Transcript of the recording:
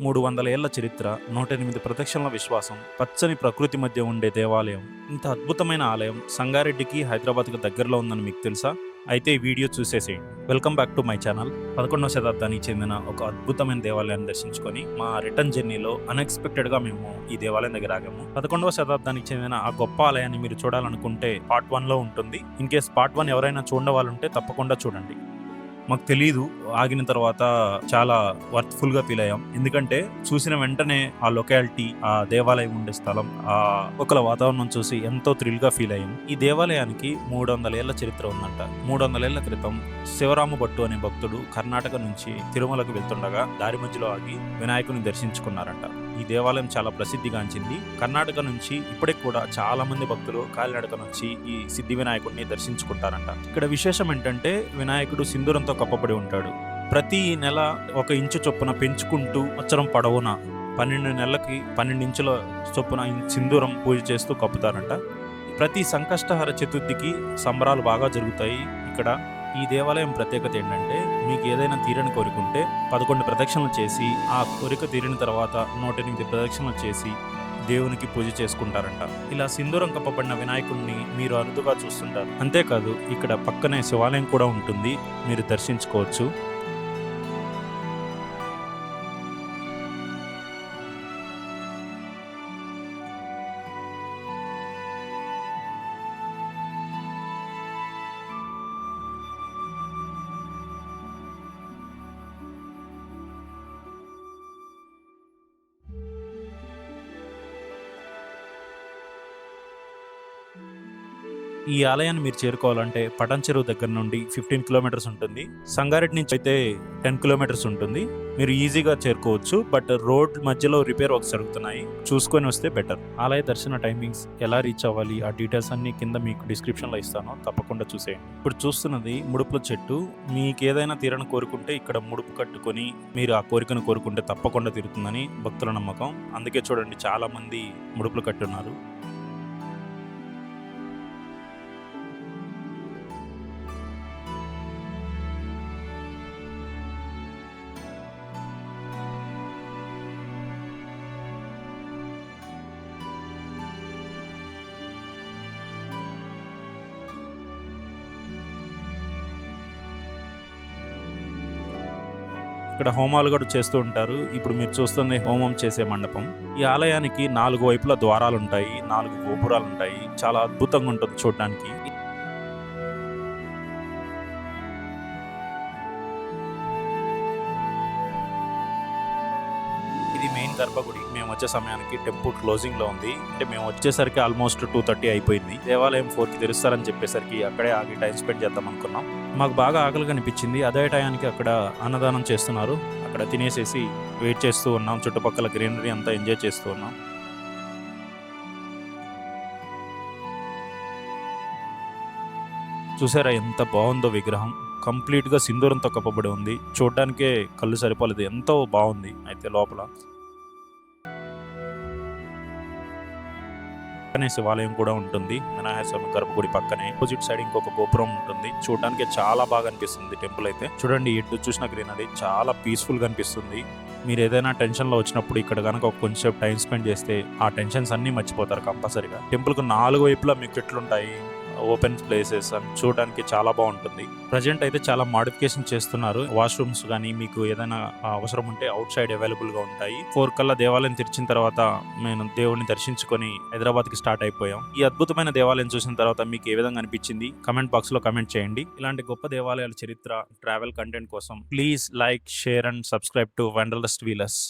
300 ఏళ్ల చరిత్ర, 108 ప్రదక్షిణల విశ్వాసం, పచ్చని ప్రకృతి మధ్య ఉండే దేవాలయం. ఇంత అద్భుతమైన ఆలయం సంగారెడ్డికి, హైదరాబాద్‌కి దగ్గరలో ఉందని మీకు తెలుసా? అయితే ఈ వీడియో చూసేసేయండి. Welcome back to my channel. 11వ శతాబ్దానికి చెందిన ఒక అద్భుతమైన దేవాలయాన్ని దర్శించుకొని మా రిటర్న్ జర్నీలో అన్‌ఎక్స్‌పెక్టెడ్‌గా మేము ఈ దేవాలయం దగ్గర ఆగాము. 11వ శతాబ్దానికి చెందిన ఆ గొప్ప ఆలయాన్ని మీరు చూడాలనుకుంటే పార్ట్ 1లో ఉంటుంది. ఇన్ కేస్ పార్ట్ 1 ఎవరైనా చూడని వాళ్ళుంటే తప్పకుండా చూడండి. మాకు తెలీదు. ఆగిన తర్వాత చాలా వర్త్‌ఫుల్‌గా ఫీల్ అయ్యాం. ఎందుకంటే చూసిన వెంటనే ఆ లొకాలిటీ, ఆ దేవాలయం ఉండే స్థలం, ఒకల వాతావరణం చూసి ఎంతో థ్రిల్‌గా ఫీల్ అయ్యాం. ఈ దేవాలయానికి 300 ఏళ్ల చరిత్ర ఉందంట. 300 ఏళ్ల క్రితం శివరామ భట్టు అనే భక్తుడు కర్ణాటక నుంచి తిరుమలకు వెళ్తుండగా దారి మధ్యలో ఆగి వినాయకుని దర్శించుకున్నారంట. ఈ దేవాలయం చాలా ప్రసిద్ధిగాంచింది. కర్ణాటక నుంచి ఇప్పటికి కూడా చాలా మంది భక్తులు కాలినడక నుంచి ఈ సిద్ధి వినాయకుడిని దర్శించుకుంటారంట. ఇక్కడ విశేషం ఏంటంటే వినాయకుడు సింధూరంతో కప్పబడి ఉంటాడు. ప్రతి నెల 1 ఇంచు చొప్పున పెంచుకుంటూ సంవత్సరం పొడవునా 12 నెలలకి 12 ఇంచుల చొప్పున సింధూరం పూజ చేస్తూ కప్పుతారంట. ప్రతి సంకష్టహర చతుర్థికి సంబరాలు బాగా జరుగుతాయి ఇక్కడ. ఈ దేవాలయం ప్రత్యేకత ఏంటంటే మీకు ఏదైనా తీరని కోరికుంటే 11 ప్రదక్షిణలు చేసి ఆ కోరిక తీరిన తర్వాత 108 ప్రదక్షిణలు చేసి దేవునికి పూజ చేసుకుంటారంట. ఇలా సింధూరం కప్పబడిన వినాయకుడిని మీరు అరుదుగా చూస్తుంటారు. అంతేకాదు ఇక్కడ పక్కనే శివాలయం కూడా ఉంటుంది, మీరు దర్శించుకోవచ్చు. ఈ ఆలయాన్ని మీరు చేరుకోవాలంటే పటాన్ చెరువు దగ్గర నుండి 15 కిలోమీటర్స్ ఉంటుంది. సంగారెడ్డి నుంచి అయితే 10 కిలోమీటర్స్ ఉంటుంది. మీరు ఈజీగా చేరుకోవచ్చు. బట్ రోడ్ మధ్యలో రిపేర్ వర్క్స్ జరుగుతున్నాయి, చూసుకొని వస్తే బెటర్. ఆలయ దర్శన టైమింగ్స్, ఎలా రీచ్ అవ్వాలి, ఆ డీటెయిల్స్ అన్ని కింద మీకు డిస్క్రిప్షన్లో ఇస్తాను, తప్పకుండా చూసేయండి. ఇప్పుడు చూస్తున్నది ముడుపుల చెట్టు. మీకు ఏదైనా తీరని కోరుకుంటే ఇక్కడ ముడుపు కట్టుకొని మీరు ఆ కోరికను కోరుకుంటే తప్పకుండా తీరుతుందని భక్తుల నమ్మకం. అందుకే చూడండి చాలా మంది ముడుపులు కట్టున్నారు. ఇక్కడ హోమాలు కూడా చేస్తూ ఉంటారు. ఇప్పుడు మీరు చూస్తుంది హోమం చేసే మండపం. ఈ ఆలయానికి 4 వైపులా ద్వారాలుంటాయి, 4 గోపురాలుంటాయి. చాలా అద్భుతంగా ఉంటుంది చూడడానికి. ఇది మెయిన్ గర్భగుడి. మేము వచ్చే సమయానికి టెంపుల్ క్లోజింగ్ లో ఉంది. అంటే మేము వచ్చేసరికి ఆల్మోస్ట్ 2:30 అయిపోయింది. దేవాలయం 4కి తెరుస్తారని చెప్పేసరికి అక్కడే ఆగి టైం స్పెండ్ చేద్దాం అనుకున్నాం. మాకు బాగా ఆకలిగా అనిపించింది. అదే టయానికి అక్కడ అన్నదానం చేస్తున్నారు. అక్కడ తినేసేసి వెయిట్ చేస్తూ ఉన్నాం. చుట్టుపక్కల గ్రీనరీ అంతా ఎంజాయ్ చేస్తూ ఉన్నాం. చూసారా ఎంత బాగుందో విగ్రహం. కంప్లీట్ గా సింధూరంతో కప్పబడి ఉంది. చూడడానికే కళ్ళు సరిపోలేదు, ఎంతో బాగుంది. అయితే లోపల పక్కనే శివాలయం కూడా ఉంటుంది. వినాయక స్వామి గర్భగుడి పక్కనే ఆపోజిట్ సైడ్ ఇంకొక గోపురం ఉంటుంది. చూడడానికి చాలా బాగా అనిపిస్తుంది టెంపుల్ అయితే. చూడండి ఎటు చూసిన గ్రీనరీ చాలా పీస్ఫుల్ గా అనిపిస్తుంది. మీరు ఏదైనా టెన్షన్ లో వచ్చినప్పుడు ఇక్కడ కనుక కొంచెం టైం స్పెండ్ చేస్తే ఆ టెన్షన్స్ అన్ని మర్చిపోతారు కంపల్సరీగా. టెంపుల్ కు 4 వైపులా మీకు చెట్లుంటాయి, ఓపెన్ ప్లేసెస్ అని చూడడానికి చాలా బాగుంటుంది. ప్రజెంట్ అయితే చాలా మాడిఫికేషన్ చేస్తున్నారు. వాష్రూమ్స్ కానీ మీకు ఏదైనా అవసరం ఉంటే అవుట్ సైడ్ అవైలబుల్ గా ఉంటాయి. 4 కల్లా దేవాలయం తెరిచిన తర్వాత మేము దేవుడిని దర్శించుకొని హైదరాబాద్ కి స్టార్ట్ అయిపోయాం. ఈ అద్భుతమైన దేవాలయం చూసిన తర్వాత మీకు ఏ విధంగా అనిపించింది కమెంట్ బాక్స్ లో కమెంట్ చేయండి. ఇలాంటి గొప్ప దేవాలయాల చరిత్ర, ట్రావెల్ కంటెంట్ కోసం please like, share and subscribe to Wanderlust wheelers.